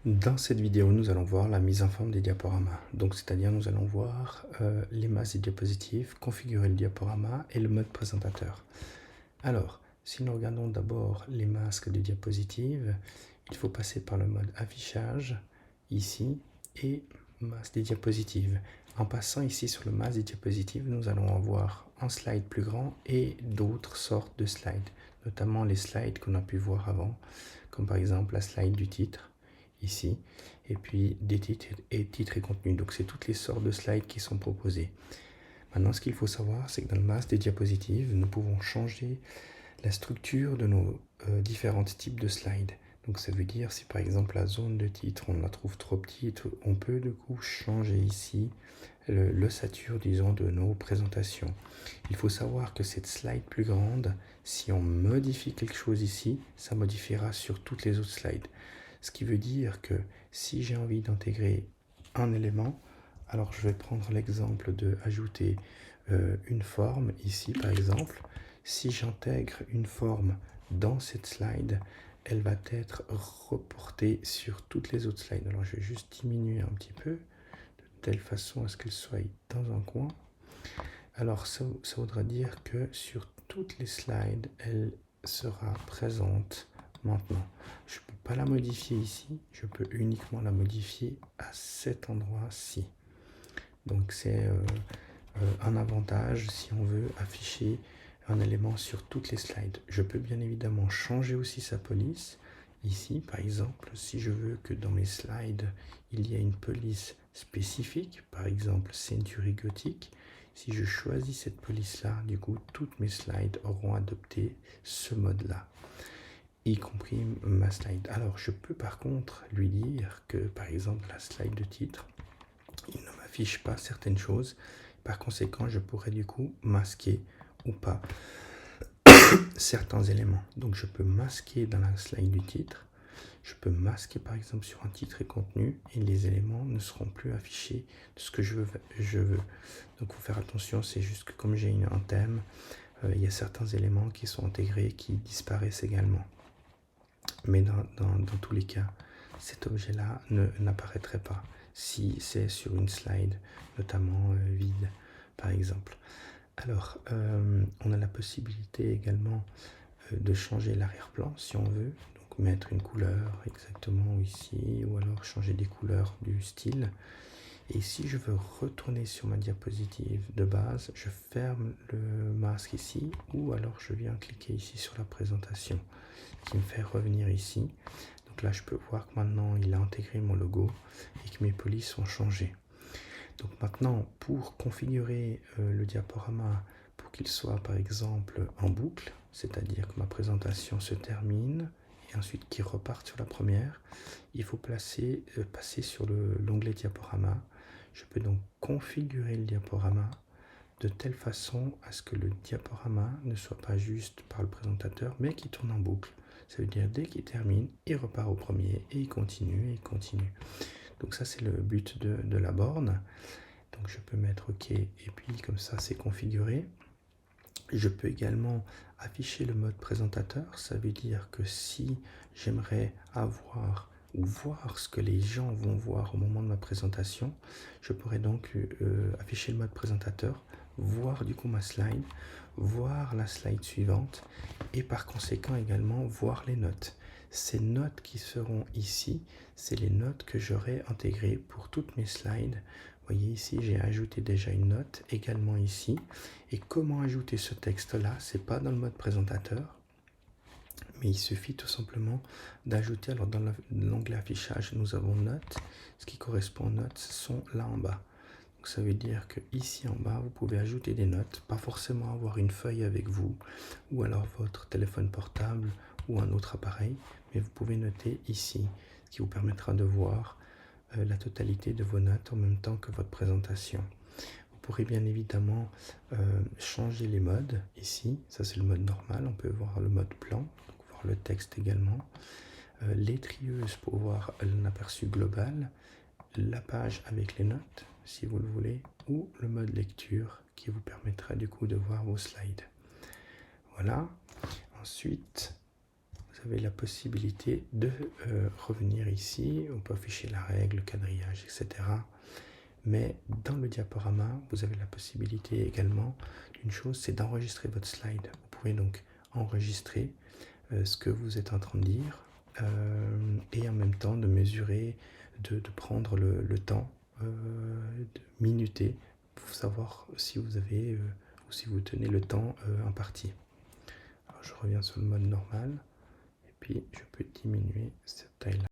Dans cette vidéo, nous allons voir la mise en forme des diaporamas. Donc, c'est-à-dire, nous allons voir les masses des diapositives, configurer le diaporama et le mode présentateur. Alors, si nous regardons d'abord les masques des diapositives, il faut passer par le mode affichage, ici, et masse des diapositives. En passant ici sur le masque des diapositives, nous allons avoir un slide plus grand et d'autres sortes de slides, notamment les slides qu'on a pu voir avant, comme par exemple la slide du titre, ici, et puis des titres et contenus. Donc c'est toutes les sortes de slides qui sont proposées. Maintenant, ce qu'il faut savoir, c'est que dans le masque des diapositives, nous pouvons changer la structure de nos différents types de slides. Donc ça veut dire si par exemple la zone de titre, on la trouve trop petite, on peut du coup changer ici l'ossature, disons, de nos présentations. Il faut savoir que cette slide plus grande, si on modifie quelque chose ici, ça modifiera sur toutes les autres slides. Ce qui veut dire que si j'ai envie d'intégrer un élément, alors je vais prendre l'exemple de ajouter une forme ici par exemple. Si j'intègre une forme dans cette slide, elle va être reportée sur toutes les autres slides. Alors je vais juste diminuer un petit peu, de telle façon à ce qu'elle soit dans un coin. Alors ça voudra dire que sur toutes les slides, elle sera présente maintenant. Je ne peux pas la modifier ici, je peux uniquement la modifier à cet endroit-ci. Donc c'est un avantage si on veut afficher un élément sur toutes les slides. Je peux bien évidemment changer aussi sa police. Ici, par exemple, si je veux que dans mes slides, il y ait une police spécifique, par exemple Century Gothic, si je choisis cette police-là, du coup, toutes mes slides auront adopté ce mode-là, y compris ma slide. Alors, je peux par contre lui dire que, par exemple, la slide de titre, il ne m'affiche pas certaines choses. Par conséquent, je pourrais du coup masquer ou pas certains éléments. Donc, je peux masquer dans la slide du titre. Je peux masquer par exemple sur un titre et contenu et les éléments ne seront plus affichés de ce que je veux. Donc, il faut faire attention. C'est juste que comme j'ai un thème, il y a certains éléments qui sont intégrés qui disparaissent également. Mais dans tous les cas, cet objet-là n'apparaîtrait pas si c'est sur une slide, notamment vide, par exemple. Alors, on a la possibilité également de changer l'arrière-plan si on veut. Donc, mettre une couleur exactement ici, ou alors changer des couleurs du style. Et si je veux retourner sur ma diapositive de base, je ferme le masque ici, ou alors je viens cliquer ici sur la présentation, qui me fait revenir ici. Donc là, je peux voir que maintenant, il a intégré mon logo et que mes polices sont changées. Donc maintenant, pour configurer le diaporama pour qu'il soit par exemple en boucle, c'est-à-dire que ma présentation se termine et ensuite qu'il reparte sur la première, il faut passer sur l'onglet diaporama. Je peux donc configurer le diaporama de telle façon à ce que le diaporama ne soit pas juste par le présentateur, mais qu'il tourne en boucle. Ça veut dire dès qu'il termine, il repart au premier et il continue et il continue. Donc ça c'est le but de la borne. Donc je peux mettre OK et puis comme ça c'est configuré. Je peux également afficher le mode présentateur. Ça veut dire que si j'aimerais avoir ou voir ce que les gens vont voir au moment de ma présentation, je pourrais donc afficher le mode présentateur, voir du coup ma slide, voir la slide suivante et par conséquent également voir les notes. Ces notes qui seront ici, c'est les notes que j'aurai intégrées pour toutes mes slides. Vous voyez ici, j'ai ajouté déjà une note également ici. Et comment ajouter ce texte-là? C'est pas dans le mode présentateur, mais il suffit tout simplement d'ajouter. Alors dans l'onglet affichage, nous avons notes. Ce qui correspond aux notes sont là en bas. Donc ça veut dire que ici en bas, vous pouvez ajouter des notes, pas forcément avoir une feuille avec vous, ou alors votre téléphone portable ou un autre appareil, mais vous pouvez noter ici, ce qui vous permettra de voir la totalité de vos notes en même temps que votre présentation. Vous pourrez bien évidemment changer les modes ici, ça c'est le mode normal, on peut voir le mode plan, donc voir le texte également, les trieuses pour voir l'aperçu global, la page avec les notes si vous le voulez, ou le mode lecture qui vous permettra du coup de voir vos slides. Voilà, ensuite vous vous avez la possibilité de revenir ici. On peut afficher la règle, le quadrillage, etc. Mais dans le diaporama, vous avez la possibilité également d'une chose, c'est d'enregistrer votre slide. Vous pouvez donc enregistrer ce que vous êtes en train de dire et en même temps de mesurer, de prendre le temps, de minuter pour savoir si vous avez ou si vous tenez le temps imparti. Alors je reviens sur le mode normal et puis je peux diminuer cette taille-là.